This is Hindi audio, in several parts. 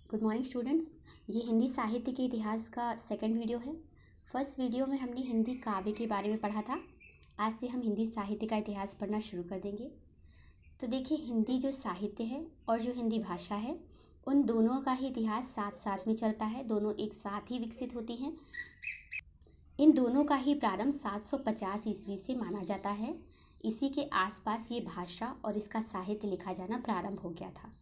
Good morning students. ये हिंदी साहित्य के इतिहास का सेकंड वीडियो है। फर्स्ट वीडियो में हमने हिंदी काव्य के बारे में पढ़ा था। आज से हम हिंदी साहित्य का इतिहास पढ़ना शुरू कर देंगे। तो देखिए, हिंदी जो साहित्य है और जो हिंदी भाषा है, उन दोनों का ही इतिहास साथ साथ में चलता है। दोनों एक साथ ही विकसित होती हैं। इन दोनों का ही प्रारंभ 750 ईस्वी से माना जाता है। इसी के आसपास ये भाषा और इसका साहित्य लिखा जाना प्रारंभ हो गया था।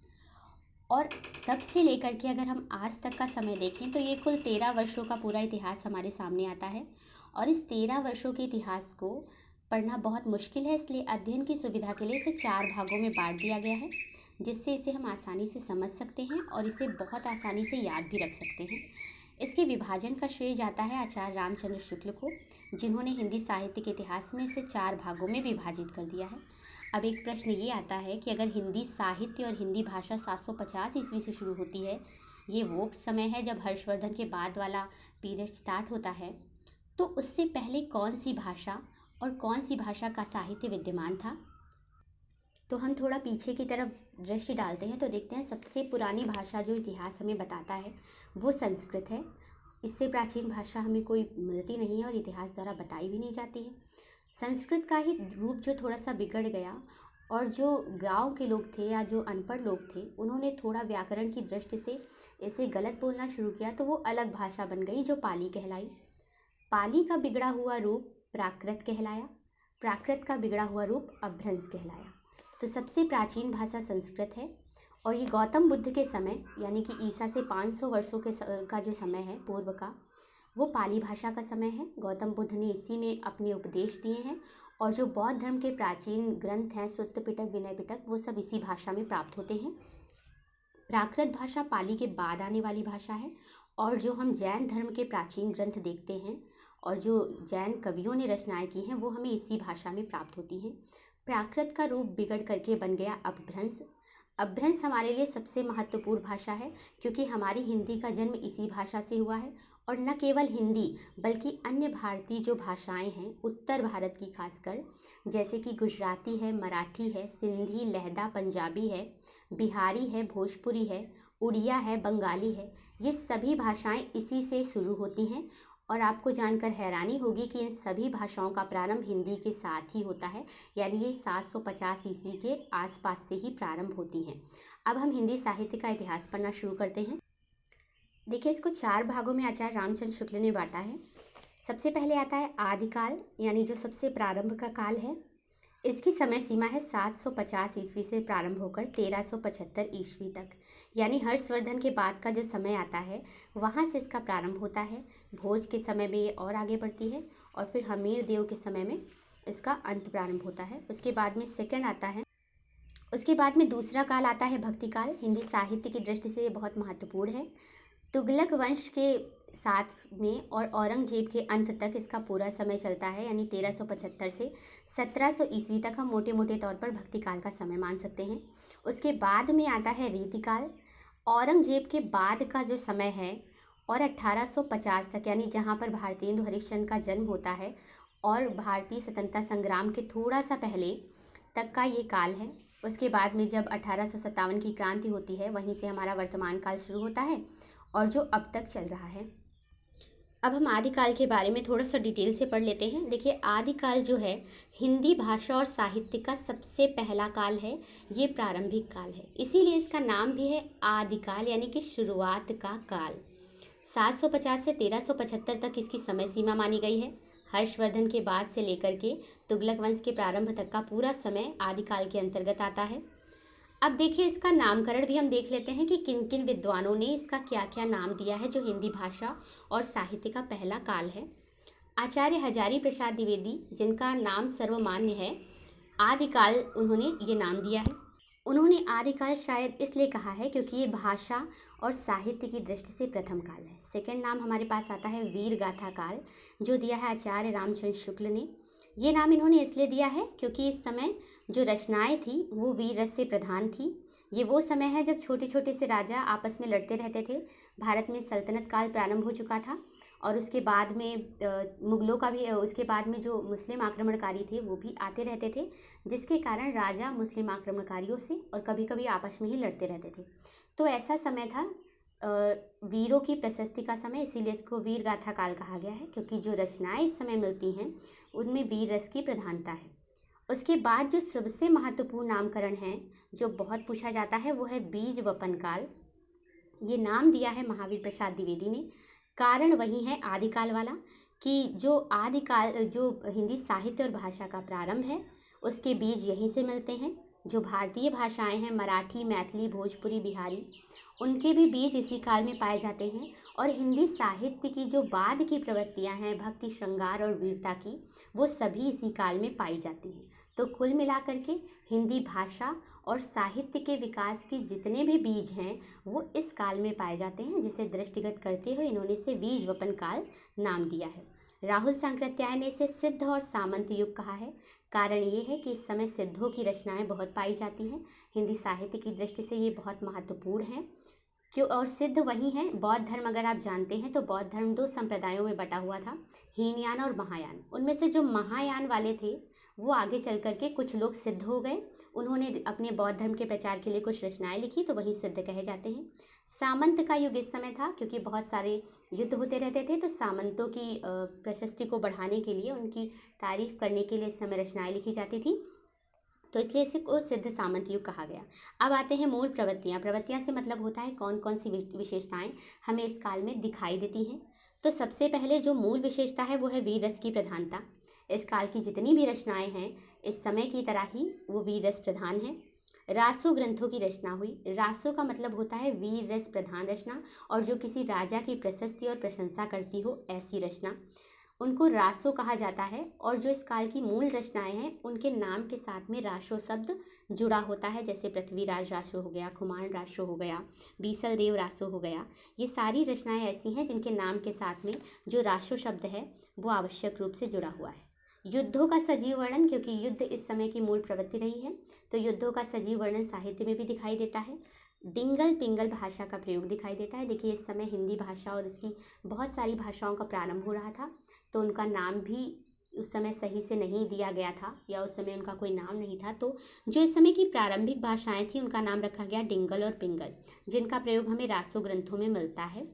और तब से लेकर के अगर हम आज तक का समय देखें तो ये कुल 13 वर्षों का पूरा इतिहास हमारे सामने आता है। और इस 13 वर्षों के इतिहास को पढ़ना बहुत मुश्किल है, इसलिए अध्ययन की सुविधा के लिए इसे 4 भागों में बांट दिया गया है, जिससे इसे हम आसानी से समझ सकते हैं और इसे बहुत आसानी से याद भी रख सकते हैं। इसके विभाजन का श्रेय जाता है आचार्य रामचंद्र शुक्ल को, जिन्होंने हिंदी साहित्य के इतिहास में इसे 4 भागों में विभाजित कर दिया है। अब एक प्रश्न ये आता है कि अगर हिंदी साहित्य और हिंदी भाषा 750 ईस्वी से शुरू होती है, ये वो समय है जब हर्षवर्धन के बाद वाला पीरियड स्टार्ट होता है, तो उससे पहले कौन सी भाषा और कौन सी भाषा का साहित्य विद्यमान था? तो हम थोड़ा पीछे की तरफ दृष्टि डालते हैं तो देखते हैं सबसे पुरानी भाषा जो इतिहास हमें बताता है वो संस्कृत है। इससे प्राचीन भाषा हमें कोई मिलती नहीं है और इतिहास द्वारा बताई भी नहीं जाती है। संस्कृत का ही रूप जो थोड़ा सा बिगड़ गया और जो गांव के लोग थे या जो अनपढ़ लोग थे, उन्होंने थोड़ा व्याकरण की दृष्टि से इसे गलत बोलना शुरू किया, तो वो अलग भाषा बन गई जो पाली कहलाई। पाली का बिगड़ा हुआ रूप प्राकृत कहलाया। प्राकृत का बिगड़ा हुआ रूप अभ्रंश कहलाया। तो सबसे प्राचीन भाषा संस्कृत है और ये गौतम बुद्ध के समय यानी कि ईसा से 500 वर्षों का जो समय है पूर्व का, वो पाली भाषा का समय है। गौतम बुद्ध ने इसी में अपने उपदेश दिए हैं और जो बौद्ध धर्म के प्राचीन ग्रंथ हैं, सुत्त पिटक, विनय पिटक, वो सब इसी भाषा में प्राप्त होते हैं। प्राकृत भाषा पाली के बाद आने वाली भाषा है और जो हम जैन धर्म के प्राचीन ग्रंथ देखते हैं और जो जैन कवियों ने रचनाएं की हैं, वो हमें इसी भाषा में प्राप्त होती हैं। प्राकृत का रूप बिगड़ करके बन गया अपभ्रंश। अपभ्रंश हमारे लिए सबसे महत्वपूर्ण भाषा है क्योंकि हमारी हिंदी का जन्म इसी भाषा से हुआ है। और न केवल हिंदी बल्कि अन्य भारतीय जो भाषाएं हैं उत्तर भारत की, खासकर जैसे कि गुजराती है, मराठी है, सिंधी, लहदा, पंजाबी है, बिहारी है, भोजपुरी है, उड़िया है, बंगाली है, ये सभी भाषाएं इसी से शुरू होती हैं। और आपको जानकर हैरानी होगी कि इन सभी भाषाओं का प्रारंभ हिंदी के साथ ही होता है, यानी ये 750 ईस्वी के आसपास से ही प्रारंभ होती हैं। अब हम हिंदी साहित्य का इतिहास पढ़ना शुरू करते हैं। देखिए, इसको 4 भागों में आचार्य रामचंद्र शुक्ल ने बांटा है। सबसे पहले आता है आदिकाल, यानी जो सबसे प्रारंभ का काल है। इसकी समय सीमा है 750 ईस्वी से प्रारंभ होकर 1375 ईस्वी तक, यानी हर्षवर्धन के बाद का जो समय आता है वहाँ से इसका प्रारंभ होता है। भोज के समय में ये और आगे बढ़ती है और फिर हमीर देव के समय में इसका अंत प्रारंभ होता है। उसके बाद में सेकंड आता है। उसके बाद में दूसरा काल आता है भक्ति काल। हिंदी साहित्य की दृष्टि से ये बहुत महत्वपूर्ण है। तुगलक वंश के साथ में और औरंगजेब के अंत तक इसका पूरा समय चलता है, यानी 1375 से 1700 ईस्वी तक हम मोटे मोटे तौर पर भक्ति काल का समय मान सकते हैं। उसके बाद में आता है रीतिकाल। औरंगजेब के बाद का जो समय है और 1850 तक, यानी जहाँ पर भारतेंदु हरिश्चंद्र का जन्म होता है और भारतीय स्वतंत्रता संग्राम के थोड़ा सा पहले तक का ये काल है। उसके बाद में जब 1857 की क्रांति होती है, वहीं से हमारा वर्तमान काल शुरू होता है और जो अब तक चल रहा है। अब हम आदिकाल के बारे में थोड़ा सा डिटेल से पढ़ लेते हैं। देखिए, आदिकाल जो है हिंदी भाषा और साहित्य का सबसे पहला काल है। ये प्रारंभिक काल है, इसीलिए इसका नाम भी है आदिकाल, यानी कि शुरुआत का काल। 750 से 1375 तक इसकी समय सीमा मानी गई है। हर्षवर्धन के बाद से लेकर के तुगलक वंश के प्रारंभ तक का पूरा समय आदिकाल के अंतर्गत आता है। अब देखिए, इसका नामकरण भी हम देख लेते हैं कि किन किन विद्वानों ने इसका क्या क्या नाम दिया है, जो हिंदी भाषा और साहित्य का पहला काल है। आचार्य हजारी प्रसाद द्विवेदी, जिनका नाम सर्वमान्य है, आदिकाल उन्होंने ये नाम दिया है। उन्होंने आदिकाल शायद इसलिए कहा है क्योंकि ये भाषा और साहित्य की दृष्टि से प्रथम काल है। सेकंड नाम हमारे पास आता है वीर गाथा काल, जो दिया है आचार्य रामचंद्र शुक्ल ने। ये नाम इन्होंने इसलिए दिया है क्योंकि इस समय जो रचनाएं थी वो वीर रस से प्रधान थी। ये वो समय है जब छोटे छोटे से राजा आपस में लड़ते रहते थे। भारत में सल्तनत काल प्रारंभ हो चुका था और उसके बाद में मुगलों का भी, उसके बाद में जो मुस्लिम आक्रमणकारी थे वो भी आते रहते थे, जिसके कारण राजा मुस्लिम आक्रमणकारियों से और कभी कभी आपस में ही लड़ते रहते थे। तो ऐसा समय था वीरों की प्रशस्ति का समय, इसीलिए इसको वीर गाथा काल कहा गया है, क्योंकि जो रचनाएं इस समय मिलती हैं उनमें वीर रस की प्रधानता है। उसके बाद जो सबसे महत्वपूर्ण नामकरण है, जो बहुत पूछा जाता है, वो है बीज वपन काल। ये नाम दिया है महावीर प्रसाद द्विवेदी ने। कारण वही है आदिकाल वाला, कि जो आदिकाल, जो हिंदी साहित्य और भाषा का प्रारंभ है, उसके बीज यहीं से मिलते हैं। जो भारतीय भाषाएं हैं, मराठी, मैथिली, भोजपुरी, बिहारी, उनके भी बीज इसी काल में पाए जाते हैं। और हिंदी साहित्य की जो बाद की प्रवृत्तियां हैं, भक्ति, श्रृंगार और वीरता की, वो सभी इसी काल में पाई जाती हैं। तो कुल मिलाकर के हिंदी भाषा और साहित्य के विकास के जितने भी बीज हैं, वो इस काल में पाए जाते हैं, जिसे दृष्टिगत करते हुए इन्होंने इसे बीज वपन काल नाम दिया है। राहुल सांकृत्याय ने इसे सिद्ध और सामंत युग कहा है। कारण ये है कि इस समय सिद्धों की रचनाएं बहुत पाई जाती हैं। हिंदी साहित्य की दृष्टि से ये बहुत महत्वपूर्ण हैं। क्यों? और सिद्ध वही हैं। बौद्ध धर्म अगर आप जानते हैं तो बौद्ध धर्म 2 संप्रदायों में बटा हुआ था, हीनयान और महायान। उनमें से जो महायान वाले थे वो आगे चल करके कुछ लोग सिद्ध हो गए। उन्होंने अपने बौद्ध धर्म के प्रचार के लिए कुछ रचनाएं लिखी, तो वही सिद्ध कहे जाते हैं। सामंत का युग इस समय था, क्योंकि बहुत सारे युद्ध होते रहते थे, तो सामंतों की प्रशस्ति को बढ़ाने के लिए, उनकी तारीफ करने के लिए इस समय रचनाएं लिखी जाती थी, तो इसलिए इसे को सिद्ध सामंत युग कहा गया। अब आते हैं मूल प्रवृत्तियाँ। प्रवृत्तियाँ से मतलब होता है कौन कौन सी विशेषताएं हमें इस काल में दिखाई देती हैं। तो सबसे पहले जो मूल विशेषता है वो है वीर रस की प्रधानता। इस काल की जितनी भी रचनाएं हैं, इस समय की तरह ही वो वीर रस प्रधान है। रासो ग्रंथों की रचना हुई। रासो का मतलब होता है वीर रस प्रधान रचना, और जो किसी राजा की प्रशस्ति और प्रशंसा करती हो, ऐसी रचना, उनको रासो कहा जाता है। और जो इस काल की मूल रचनाएं हैं, उनके नाम के साथ में रासो शब्द जुड़ा होता है, जैसे पृथ्वीराज रासो हो गया, खुमान रासो हो गया, बीसल देव रासो हो गया। ये सारी रचनाएं ऐसी हैं जिनके नाम के साथ में जो रासो शब्द है वो आवश्यक रूप से जुड़ा हुआ है। युद्धों का सजीव वर्णन, क्योंकि युद्ध इस समय की मूल प्रवृत्ति रही है, तो युद्धों का सजीव वर्णन साहित्य में भी दिखाई देता है। डिंगल पिंगल भाषा का प्रयोग दिखाई देता है। देखिए, इस समय हिंदी भाषा और इसकी बहुत सारी भाषाओं का प्रारंभ हो रहा था, तो उनका नाम भी उस समय सही से नहीं दिया गया था, या उस समय उनका कोई नाम नहीं था। तो जो इस समय की प्रारंभिक भाषाएं थी, उनका नाम रखा गया डिंगल और पिंगल, जिनका प्रयोग हमें रासो ग्रंथों में मिलता है।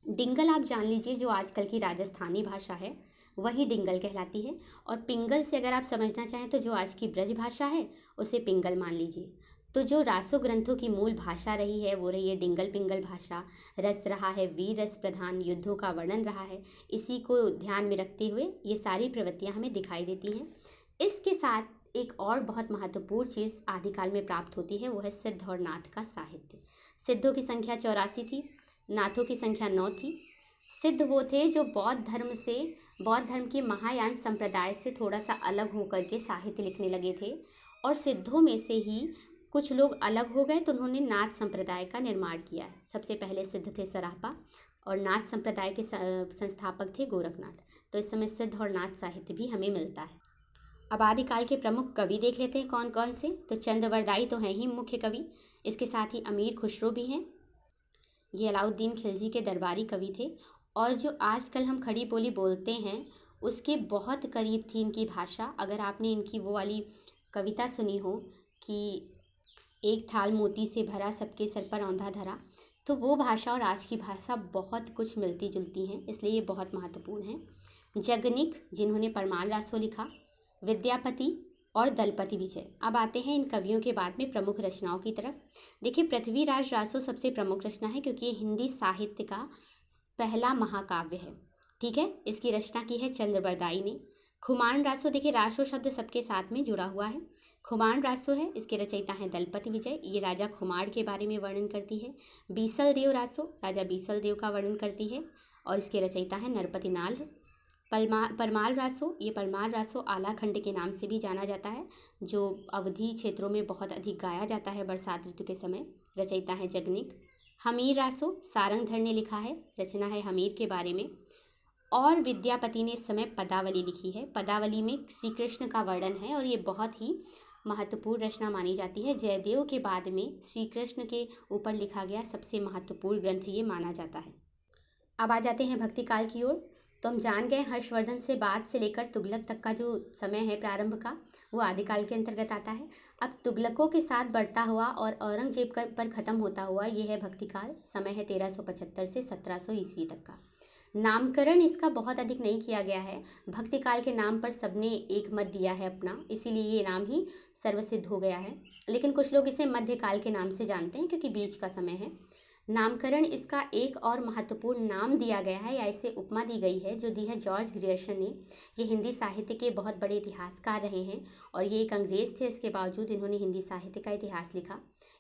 डिंगल आप जान लीजिए, जो आजकल की राजस्थानी भाषा है वही डिंगल कहलाती है। और पिंगल से अगर आप समझना चाहें तो जो आज की ब्रज भाषा है उसे पिंगल मान लीजिए। तो जो रासो ग्रंथों की मूल भाषा रही है वो रही है डिंगल पिंगल भाषा। रस रहा है वीर रस प्रधान, युद्धों का वर्णन रहा है। इसी को ध्यान में रखते हुए ये सारी प्रवृत्तियाँ हमें दिखाई देती हैं। इसके साथ एक और बहुत महत्वपूर्ण चीज़ आदिकाल में प्राप्त होती है, वो है सिद्ध और नाथ का साहित्य। सिद्धों की संख्या 84 थी, नाथों की संख्या 9 थी। सिद्ध वो थे जो बौद्ध धर्म के महायान संप्रदाय से थोड़ा सा अलग होकर के साहित्य लिखने लगे थे। और सिद्धों में से ही कुछ लोग अलग हो गए, तो उन्होंने नाथ संप्रदाय का निर्माण किया है। सबसे पहले सिद्ध थे सरापा, और नाथ संप्रदाय के संस्थापक थे गोरखनाथ। तो इस समय सिद्ध और नाथ साहित्य भी हमें मिलता है। अब आदिकाल के प्रमुख कवि देख लेते हैं कौन कौन से। तो चंद्रवरदाई तो हैं ही मुख्य कवि, इसके साथ ही अमीर खुसरो भी हैं। ये अलाउद्दीन खिलजी के दरबारी कवि थे, और जो आजकल हम खड़ी बोली बोलते हैं उसके बहुत करीब थी इनकी भाषा। अगर आपने इनकी वो वाली कविता सुनी हो कि एक थाल मोती से भरा, सबके सर पर औंधा धरा, तो वो भाषा और आज की भाषा बहुत कुछ मिलती जुलती हैं, इसलिए ये बहुत महत्वपूर्ण है। जगनिक, जिन्होंने परमार रासो लिखा, विद्यापति और दलपति विजय। अब आते हैं इन कवियों के बाद में प्रमुख रचनाओं की तरफ। देखिए, पृथ्वीराज रासो सबसे प्रमुख रचना है, क्योंकि ये हिंदी साहित्य का पहला महाकाव्य है। ठीक है, इसकी रचना की है चंद्रवरदाई ने। खुमान रासो, देखिए रासो शब्द सबके साथ में जुड़ा हुआ है। खुमान रासो है, इसके रचयिता हैं दलपति विजय, ये राजा खुमार के बारे में वर्णन करती है। बीसल देव रासो, राजा बीसल देव का वर्णन करती है, और इसके रचयिता हैं नरपति नाल है। परमाल रासो, ये परमाल रासो आला खंड के नाम से भी जाना जाता है, जो अवधि क्षेत्रों में बहुत अधिक गाया जाता है बरसात ऋतु के समय। रचयिता है जगनिक। हमीर रासो, सारंगधर ने लिखा है, रचना है हमीर के बारे में। और विद्यापति ने इस समय पदावली लिखी है। पदावली में श्री कृष्ण का वर्णन है, और ये बहुत ही महत्वपूर्ण रचना मानी जाती है। जयदेव के बाद में श्री कृष्ण के ऊपर लिखा गया सबसे महत्वपूर्ण ग्रंथ ये माना जाता है। अब आ जाते हैं भक्ति काल की ओर। तो हम जान गए हर्षवर्धन से बाद से लेकर तुगलक तक का जो समय है प्रारंभ का, वो आदिकाल के अंतर्गत आता है। अब तुगलकों के साथ बढ़ता हुआ और औरंगजेब पर ख़त्म होता हुआ ये है भक्तिकाल। समय है 1375 से 1700 ईस्वी तक का। नामकरण इसका बहुत अधिक नहीं किया गया है। भक्तिकाल के नाम पर सबने एक मत दिया है अपना, इसीलिए ये नाम ही सर्वसिद्ध हो गया है। लेकिन कुछ लोग इसे मध्यकाल के नाम से जानते हैं क्योंकि बीच का समय है। नामकरण इसका एक और महत्वपूर्ण नाम दिया गया है या इसे उपमा दी गई है जो दी है जॉर्ज ग्रियर्सन ने। ये हिंदी साहित्य के बहुत बड़े इतिहासकार रहे हैं और ये एक अंग्रेज थे, इसके बावजूद इन्होंने हिंदी साहित्य का इतिहास लिखा।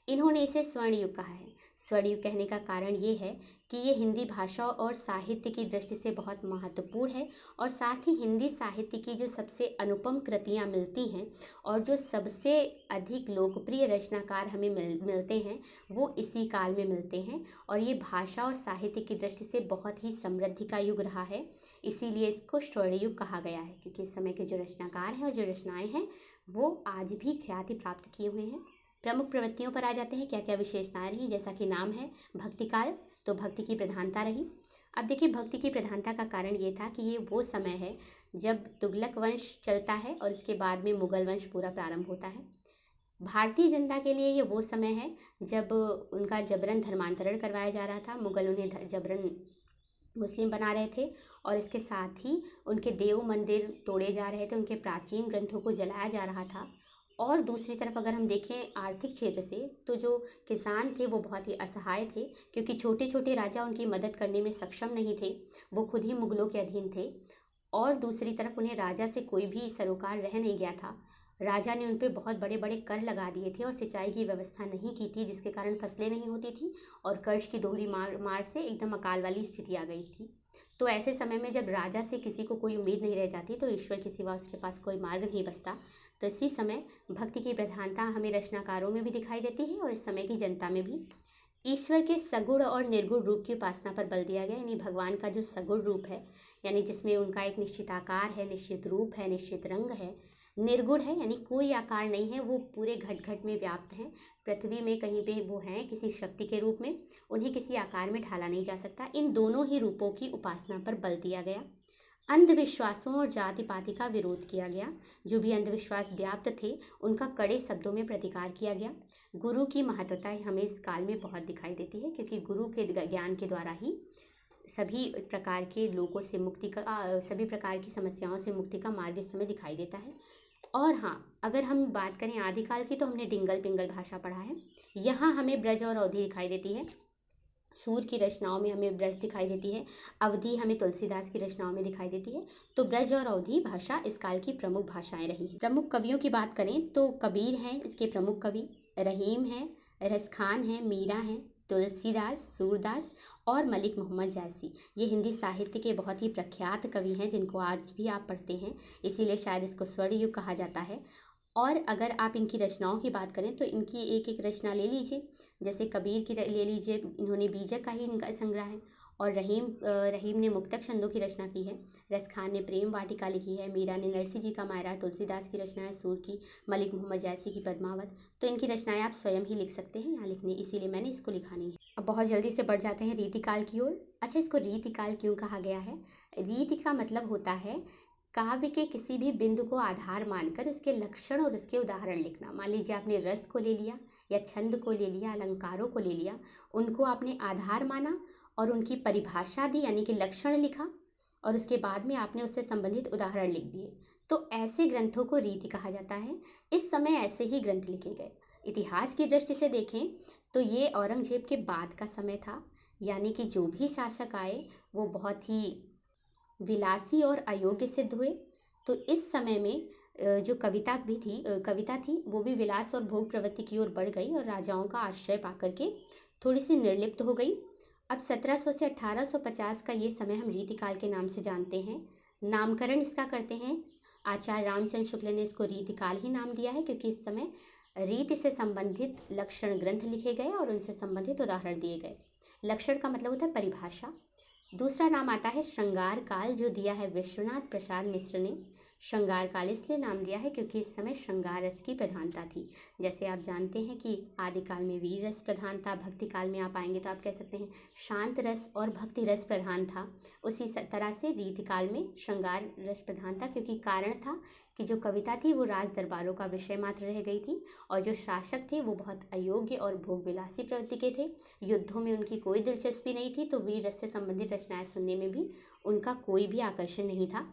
इन्होंने इसे स्वर्ण युग कहा है। स्वर्ण युग कहने का कारण ये है कि ये हिंदी भाषा और साहित्य की दृष्टि से बहुत महत्वपूर्ण है और साथ ही हिंदी साहित्य की जो सबसे अनुपम कृतियाँ मिलती हैं और जो सबसे अधिक लोकप्रिय रचनाकार हमें मिलते हैं वो इसी काल में मिलते हैं। और ये भाषा और साहित्य की दृष्टि से बहुत ही समृद्धि का युग रहा है, इसीलिए इसको स्वर्ण युग कहा गया है। क्योंकि इस समय के जो रचनाकार हैं और जो रचनाएँ हैं वो आज भी ख्याति प्राप्त किए हुए हैं। प्रमुख प्रवृत्तियों पर आ जाते हैं, क्या क्या विशेषताएं रही। जैसा कि नाम है भक्तिकाल, तो भक्ति की प्रधानता रही। अब देखिए भक्ति की प्रधानता का कारण ये था कि ये वो समय है जब तुगलक वंश चलता है और इसके बाद में मुगल वंश पूरा प्रारंभ होता है। भारतीय जनता के लिए ये वो समय है जब उनका जबरन धर्मांतरण करवाया जा रहा था। मुगल उन्हें जबरन मुस्लिम बना रहे थे और इसके साथ ही उनके देव मंदिर तोड़े जा रहे थे, उनके प्राचीन ग्रंथों को जलाया जा रहा था। और दूसरी तरफ अगर हम देखें आर्थिक क्षेत्र से, तो जो किसान थे वो बहुत ही असहाय थे क्योंकि छोटे छोटे राजा उनकी मदद करने में सक्षम नहीं थे, वो खुद ही मुगलों के अधीन थे। और दूसरी तरफ उन्हें राजा से कोई भी सरोकार रह नहीं गया था। राजा ने उन पर बहुत बड़े बड़े कर लगा दिए थे और सिंचाई की व्यवस्था नहीं की थी, जिसके कारण फसलें नहीं होती थी और कर्ज की दोहरी मार से एकदम अकाल वाली स्थिति आ गई थी। तो ऐसे समय में जब राजा से किसी को कोई उम्मीद नहीं रह जाती तो ईश्वर के सिवा उसके पास कोई मार्ग नहीं बचता। तो इसी समय भक्ति की प्रधानता हमें रचनाकारों में भी दिखाई देती है और इस समय की जनता में भी। ईश्वर के सगुण और निर्गुण रूप की उपासना पर बल दिया गया, यानी भगवान का जो सगुण रूप है, यानी जिसमें उनका एक निश्चित आकार है, निश्चित रूप है, निश्चित रंग है। निर्गुण है यानी कोई आकार नहीं है, वो पूरे घट घट में व्याप्त हैं। पृथ्वी में कहीं पे वो हैं किसी शक्ति के रूप में, उन्हें किसी आकार में ढाला नहीं जा सकता। इन दोनों ही रूपों की उपासना पर बल दिया गया। अंधविश्वासों और जाति पाति का विरोध किया गया। जो भी अंधविश्वास व्याप्त थे उनका कड़े शब्दों में प्रतिकार किया गया। गुरु की महत्वता हमें इस काल में बहुत दिखाई देती है क्योंकि गुरु के ज्ञान के द्वारा ही सभी प्रकार के लोगों से मुक्ति का, सभी प्रकार की समस्याओं से मुक्ति का मार्ग इस समय दिखाई देता है। और हाँ, अगर हम बात करें आदिकाल की तो हमने डिंगल पिंगल भाषा पढ़ा है। यहाँ हमें ब्रज और अवधि दिखाई देती है। सूर की रचनाओं में हमें ब्रज दिखाई देती है, अवधि हमें तुलसीदास की रचनाओं में दिखाई देती है। तो ब्रज और अवधि भाषा इस काल की प्रमुख भाषाएं रही हैं। प्रमुख कवियों की बात करें तो कबीर हैं इसके प्रमुख कवि, रहीम हैं, रसखान हैं, मीरा हैं, तुलसीदास, सूरदास और मलिक मोहम्मद जैसी। ये हिंदी साहित्य के बहुत ही प्रख्यात कवि हैं जिनको आज भी आप पढ़ते हैं, इसीलिए शायद इसको स्वर्ण युग कहा जाता है। और अगर आप इनकी रचनाओं की बात करें तो इनकी एक एक रचना ले लीजिए, जैसे कबीर की ले लीजिए, इन्होंने बीजक का ही इनका संग्रह है। और रहीम ने मुक्तक छंदों की रचना की है, रसखान ने प्रेम वाटिका लिखी है, मीरा ने नरसिंह जी का मायरा, तुलसीदास की रचना है सूर की, मलिक मोहम्मद जैसी की पद्मावत। तो इनकी रचनाएं आप स्वयं ही लिख सकते हैं यहाँ लिखने, इसीलिए मैंने इसको लिखा नहीं है। अब बहुत जल्दी से बढ़ जाते हैं रीतिकाल की ओर। अच्छा, इसको रीतिकाल क्यों कहा गया है? रीति का मतलब होता है काव्य के किसी भी बिंदु को आधार मानकर उसके लक्षण और उसके उदाहरण लिखना। मान लीजिए आपने रस को ले लिया या छंद को ले लिया, अलंकारों को ले लिया, उनको आपने आधार माना और उनकी परिभाषा दी यानी कि लक्षण लिखा और उसके बाद में आपने उससे संबंधित उदाहरण लिख दिए। तो ऐसे ग्रंथों को रीति कहा जाता है। इस समय ऐसे ही ग्रंथ लिखे गए। इतिहास की दृष्टि से देखें तो ये औरंगजेब के बाद का समय था, यानी कि जो भी शासक आए वो बहुत ही विलासी और अयोग्य सिद्ध हुए। तो इस समय में जो कविता थी वो भी विलास और भोग प्रवृत्ति की ओर बढ़ गई और राजाओं का आश्रय पाकर के थोड़ी सी निर्लिप्त हो गई। अब 1700 से 1850 का ये समय हम रीतिकाल के नाम से जानते हैं। नामकरण इसका करते हैं आचार्य रामचंद्र शुक्ल ने इसको रीतिकाल ही नाम दिया है क्योंकि इस समय रीति से संबंधित लक्षण ग्रंथ लिखे गए और उनसे संबंधित उदाहरण दिए गए। लक्षण का मतलब होता है परिभाषा। दूसरा नाम आता है श्रृंगार काल, जो दिया है विश्वनाथ प्रसाद मिश्र ने। श्रृंगार काल इसलिए नाम दिया है क्योंकि इस समय श्रृंगार रस की प्रधानता थी। जैसे आप जानते हैं कि आदिकाल में वीर रस प्रधान था, भक्ति काल में आप आएंगे तो आप कह सकते हैं शांत रस और भक्ति रस प्रधान था। उसी तरह से रीतिकाल में श्रृंगार रस प्रधान था, क्योंकि कारण था कि जो कविता थी वो राज दरबारों का विषय मात्र रह गई थी और जो शासक थे वो बहुत अयोग्य और भोगविलासी प्रवृत्ति के थे। युद्धों में उनकी कोई दिलचस्पी नहीं थी, तो वीर रस से संबंधित रचनाएं सुनने में भी उनका कोई भी आकर्षण नहीं था।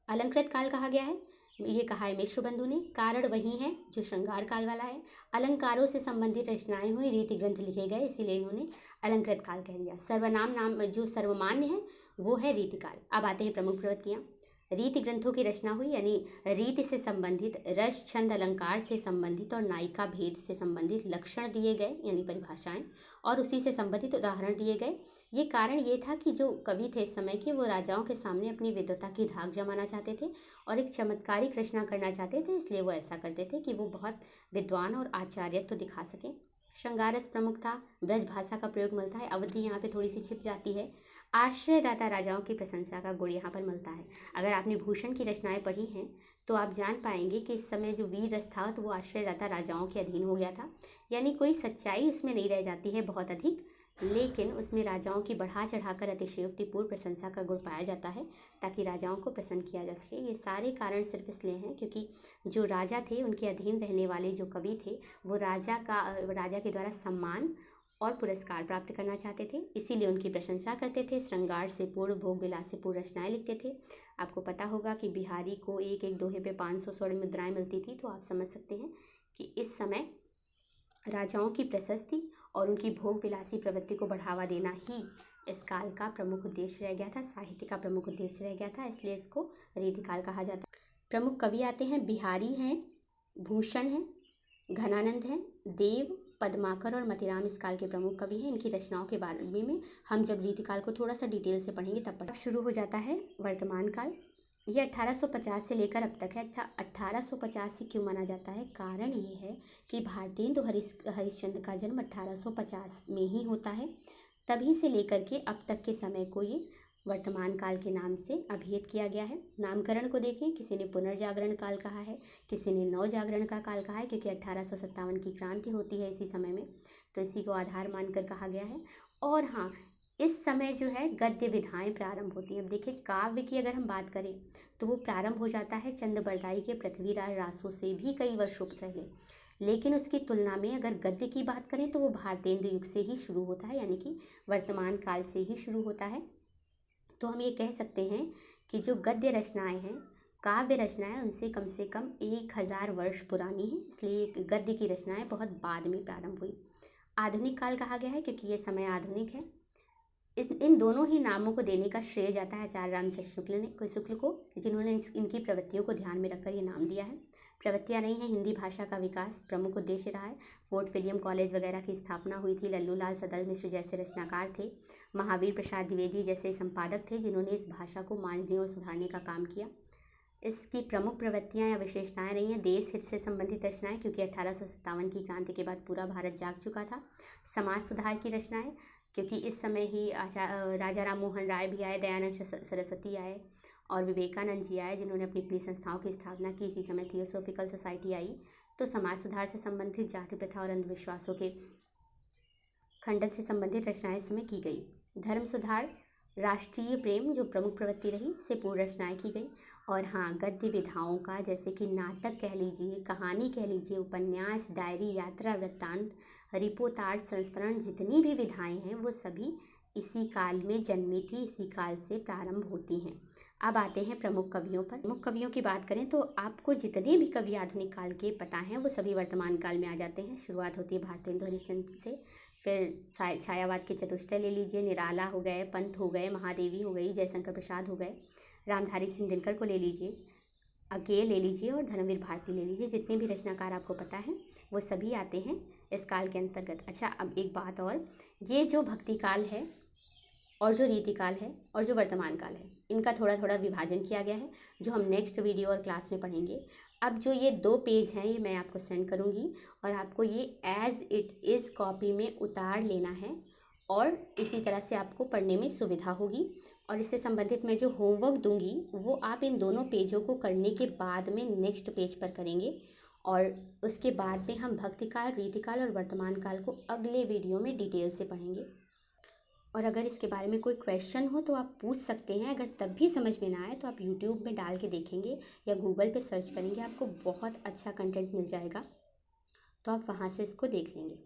अलंकृत काल कहा गया है, ये कहा है मिश्र बंधु ने। कारण वही है जो श्रृंगार काल वाला है। अलंकारों से संबंधित रचनाएं हुई, रीति ग्रंथ लिखे गए, इसीलिए इन्होंने अलंकृत काल कह दिया। सर्वनाम नाम जो सर्वमान्य है वो है रीतिकाल। अब आते हैं प्रमुख प्रवृत्तियाँ। रीति ग्रंथों की रचना हुई, यानी रीति से संबंधित, रस छंद अलंकार से संबंधित और नायिका भेद से संबंधित लक्षण दिए गए, यानी परिभाषाएं, और उसी से संबंधित उदाहरण दिए गए। ये कारण ये था कि जो कवि थे इस समय के, वो राजाओं के सामने अपनी विद्वता की धाक जमाना चाहते थे और एक चमत्कारिक रचना करना चाहते थे, इसलिए वो ऐसा करते थे कि वो बहुत विद्वान और आचार्यत्व तो दिखा सकें। श्रृंगार रस प्रमुख था, ब्रज भाषा का प्रयोग मिलता है, अवधि यहाँ पे थोड़ी सी छिप जाती है। आश्रयदाता राजाओं की प्रशंसा का गुण यहाँ पर मिलता है। अगर आपने भूषण की रचनाएं पढ़ी हैं तो आप जान पाएंगे कि इस समय जो वीर रस था तो वो आश्रयदाता राजाओं के अधीन हो गया था, यानी कोई सच्चाई उसमें नहीं रह जाती है बहुत अधिक, लेकिन उसमें राजाओं की बढ़ा चढ़ाकर अतिशयोक्तिपूर्ण प्रशंसा का गुण पाया जाता है ताकि राजाओं को प्रसन्न किया जा सके। ये सारे कारण सिर्फ इसलिए हैं क्योंकि जो राजा थे उनके अधीन रहने वाले जो कवि थे वो राजा के द्वारा सम्मान और पुरस्कार प्राप्त करना चाहते थे, इसीलिए उनकी प्रशंसा करते थे। श्रृंगार से पूर्ण, भोग विलास से पूर्ण रचनाएं लिखते थे। आपको पता होगा कि बिहारी को एक एक दोहे पे 500 स्वर्ण मुद्राएं मिलती थी, तो आप समझ सकते हैं कि इस समय राजाओं की प्रशस्ति और उनकी भोग विलासी प्रवृत्ति को बढ़ावा देना ही इस काल का प्रमुख उद्देश्य रह गया था, साहित्य का प्रमुख उद्देश्य रह गया था, इसलिए इसको रीतिकाल कहा जाता है। प्रमुख कवि आते हैं, बिहारी हैं, भूषण हैं, घनानंद हैं, देव, पद्माकर और मतिराम इस काल के प्रमुख कवि हैं। इनकी रचनाओं के बारे में हम जब रीतिकाल को थोड़ा सा डिटेल से पढ़ेंगे तब पढ़। शुरू हो जाता है वर्तमान काल। ये 1850 से लेकर अब तक है। 1850 से क्यों माना जाता है? कारण ये है कि भारतेंदु हरिश्चंद्र का जन्म 1850 में ही होता है। तभी से लेकर के अब तक के समय को ये वर्तमान काल के नाम से अभिहित किया गया है। नामकरण को देखें, किसी ने पुनर्जागरण काल कहा है, किसी ने नवजागरण का काल कहा है, क्योंकि 1857 की क्रांति होती है इसी समय में, तो इसी को आधार मानकर कहा गया है। और हाँ, इस समय जो है गद्य विधाएं प्रारंभ होती हैं। अब देखिए, काव्य की अगर हम बात करें तो वो प्रारंभ हो जाता है चंद बरदाई के पृथ्वीराज रासो से भी कई वर्षों पहले, लेकिन उसकी तुलना में अगर गद्य की बात करें तो वो भारतेंदु युग से ही शुरू होता है, यानी कि वर्तमान काल से ही शुरू होता है। तो हम ये कह सकते हैं कि जो गद्य रचनाएं हैं, काव्य रचनाएं, उनसे कम से कम 1000 वर्ष पुरानी हैं, इसलिए गद्य की रचनाएं बहुत बाद में प्रारंभ हुई। आधुनिक काल कहा गया है क्योंकि ये समय आधुनिक है। इन दोनों ही नामों को देने का श्रेय जाता है आचार्य रामचंद्र शुक्ल को, जिन्होंने इनकी प्रवृत्तियों को ध्यान में रखकर ये नाम दिया है। प्रवृत्तियाँ नहीं हैं, हिंदी भाषा का विकास प्रमुख उद्देश्य रहा है। फोर्ट विलियम कॉलेज वगैरह की स्थापना हुई थी। लल्लूलाल सदल मिश्र जैसे रचनाकार थे, महावीर प्रसाद द्विवेदी जैसे संपादक थे, जिन्होंने इस भाषा को मांझने और सुधारने का काम किया। इसकी प्रमुख प्रवृत्तियाँ या विशेषताएं रही हैं देश हित से संबंधित रचनाएं, क्योंकि 1857 की क्रांति के बाद पूरा भारत जाग चुका था। समाज सुधार की रचनाएं, क्योंकि इस समय ही राजा राम मोहन राय भी आए, दयानंद सरस्वती आए और विवेकानंद जी आए, जिन्होंने अपनी अपनी संस्थाओं की स्थापना की। इसी समय थियोसॉफिकल सोसाइटी आई। तो समाज सुधार से संबंधित, जाति प्रथा और अंधविश्वासों के खंडन से संबंधित रचनाएं इस समय की गई। धर्म सुधार, राष्ट्रीय प्रेम जो प्रमुख प्रवृत्ति रही, से पूर्ण रचनाएं की गई। और हाँ, गद्य विधाओं का, जैसे कि नाटक कह लीजिए, कहानी कह लीजिए, उपन्यास, डायरी, यात्रा वृत्तांत, रिपोर्टाज, संस्मरण, जितनी भी विधाएं हैं वो सभी इसी काल में जन्मी थी, इसी काल से प्रारंभ होती हैं। अब आते हैं प्रमुख कवियों पर। प्रमुख कवियों की बात करें तो आपको जितने भी कवि आधुनिक काल के पता हैं वो सभी वर्तमान काल में आ जाते हैं। शुरुआत होती है भारतेंदु हरिश्चंद्र से, फिर छायावाद के चतुष्टय ले लीजिए, निराला हो गए, पंत हो गए, महादेवी हो गई, जयशंकर प्रसाद हो गए, रामधारी सिंह दिनकर को ले लीजिए, अकेले ले लीजिए और धर्मवीर भारती ले लीजिए। जितने भी रचनाकार आपको पता है वो सभी आते हैं इस काल के अंतर्गत। अच्छा, अब एक बात और, ये जो भक्ति काल है और जो रीतिकाल है और जो वर्तमान काल है, इनका थोड़ा थोड़ा विभाजन किया गया है, जो हम नेक्स्ट वीडियो और क्लास में पढ़ेंगे। अब जो ये 2 पेज हैं ये मैं आपको सेंड करूँगी और आपको ये एज इट इज़ कॉपी में उतार लेना है और इसी तरह से आपको पढ़ने में सुविधा होगी। और इससे संबंधित मैं जो होमवर्क दूंगी वो आप इन दोनों पेजों को करने के बाद में नेक्स्ट पेज पर करेंगे, और उसके बाद में हम भक्तिकाल, रीतिकाल और वर्तमान काल को अगले वीडियो में डिटेल से पढ़ेंगे। और अगर इसके बारे में कोई क्वेश्चन हो तो आप पूछ सकते हैं। अगर तब भी समझ में ना आए तो आप यूट्यूब में डाल के देखेंगे या गूगल पे सर्च करेंगे, आपको बहुत अच्छा कंटेंट मिल जाएगा, तो आप वहाँ से इसको देख लेंगे।